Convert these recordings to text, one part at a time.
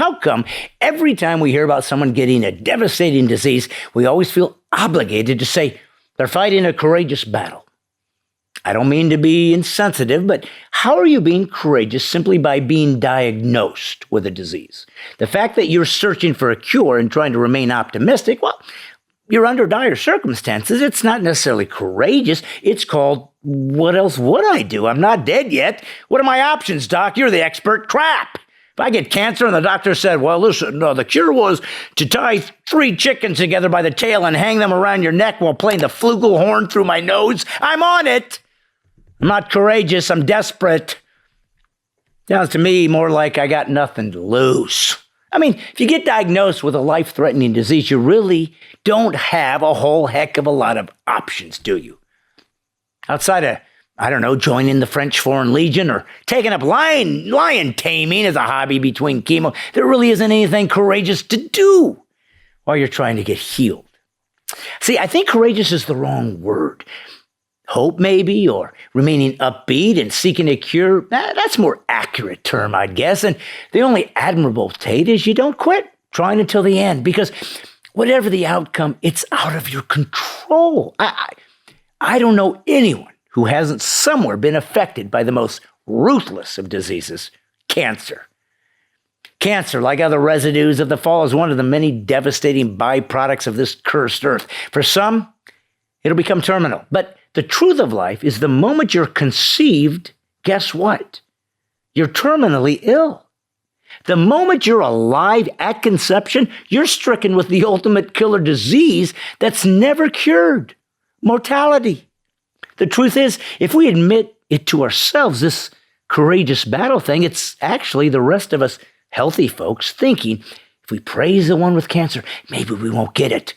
how come every time we hear about someone getting a devastating disease, we always feel obligated to say they're fighting a courageous battle? I don't mean to be insensitive, but how are you being courageous simply by being diagnosed with a disease? The fact that you're searching for a cure and trying to remain optimistic, well, you're under dire circumstances. It's not necessarily courageous. It's called, what else would I do? I'm not dead yet. What are my options, doc? You're the expert. Crap. If I get cancer and the doctor said, well, listen, no, the cure was to tie 3 chickens together by the tail and hang them around your neck while playing the flugelhorn through my nose, I'm on it. I'm not courageous. I'm desperate. Sounds to me more like I got nothing to lose. I mean, if you get diagnosed with a life-threatening disease, you really don't have a whole heck of a lot of options, do you? Outside of, I don't know, joining the French Foreign Legion or taking up lion taming as a hobby between chemo, there really isn't anything courageous to do while you're trying to get healed. See, I think courageous is the wrong word. Hope, maybe, or remaining upbeat and seeking a cure, that's a more accurate term, I'd guess. And the only admirable trait is you don't quit trying until the end, because whatever the outcome, it's out of your control. I don't know anyone who hasn't somewhere been affected by the most ruthless of diseases, cancer. Cancer, like other residues of the fall, is one of the many devastating byproducts of this cursed earth. For some, it'll become terminal. But the truth of life is the moment you're conceived, guess what? You're terminally ill. The moment you're alive at conception, you're stricken with the ultimate killer disease that's never cured, mortality. The truth is, if we admit it to ourselves, this courageous battle thing, it's actually the rest of us healthy folks thinking, if we praise the one with cancer, maybe we won't get it.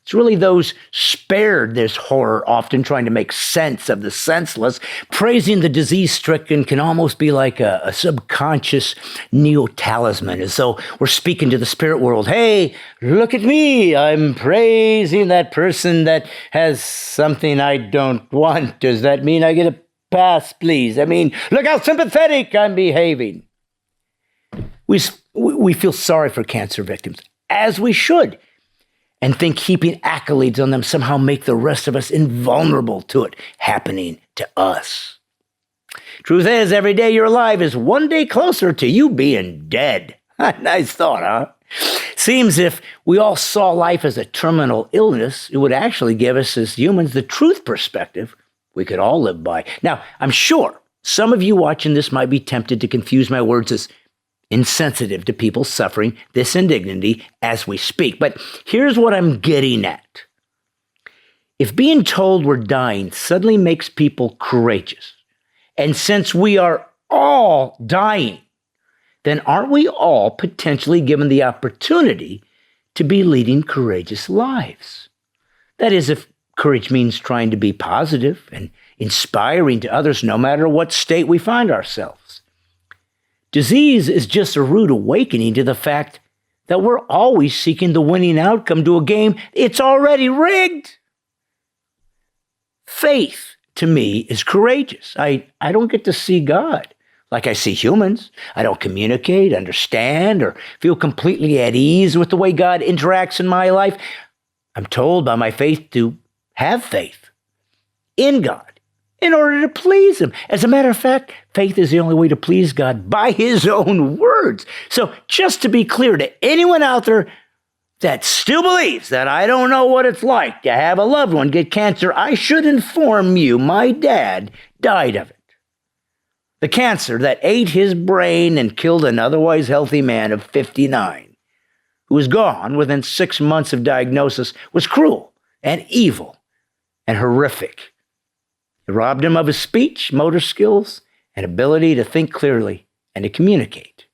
It's really those spared this horror, often trying to make sense of the senseless. Praising the disease-stricken can almost be like a subconscious neo-talisman, as though we're speaking to the spirit world. Hey, look at me. I'm praising that person that has something I don't want. Does that mean I get a pass, please? I mean, look how sympathetic I'm behaving. We feel sorry for cancer victims, as we should, and think heaping accolades on them somehow make the rest of us invulnerable to it happening to us. Truth is, every day you're alive is one day closer to you being dead. Nice thought, huh? Seems if we all saw life as a terminal illness, it would actually give us as humans the truth perspective we could all live by. Now, I'm sure some of you watching this might be tempted to confuse my words as insensitive to people suffering this indignity as we speak. But here's what I'm getting at. If being told we're dying suddenly makes people courageous, and since we are all dying, then aren't we all potentially given the opportunity to be leading courageous lives? That is, if courage means trying to be positive and inspiring to others no matter what state we find ourselves. Disease is just a rude awakening to the fact that we're always seeking the winning outcome to a game it's already rigged. Faith, to me, is courageous. I don't get to see God like I see humans. I don't communicate, understand, or feel completely at ease with the way God interacts in my life. I'm told by my faith to have faith in God in order to please him. As a matter of fact, faith is the only way to please God by his own words. So just to be clear to anyone out there that still believes that I don't know what it's like to have a loved one get cancer, I should inform you my dad died of it. The cancer that ate his brain and killed an otherwise healthy man of 59, who was gone within 6 months of diagnosis, was cruel and evil and horrific. It robbed him of his speech, motor skills, and ability to think clearly and to communicate.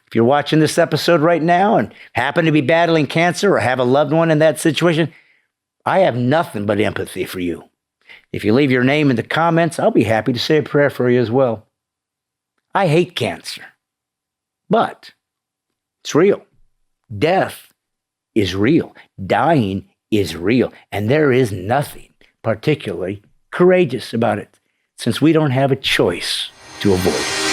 If you're watching this episode right now and happen to be battling cancer or have a loved one in that situation, I have nothing but empathy for you. If you leave your name in the comments, I'll be happy to say a prayer for you as well. I hate cancer, but it's real. Death is real. Dying is real. And there is nothing particularly courageous about it, since we don't have a choice to avoid it.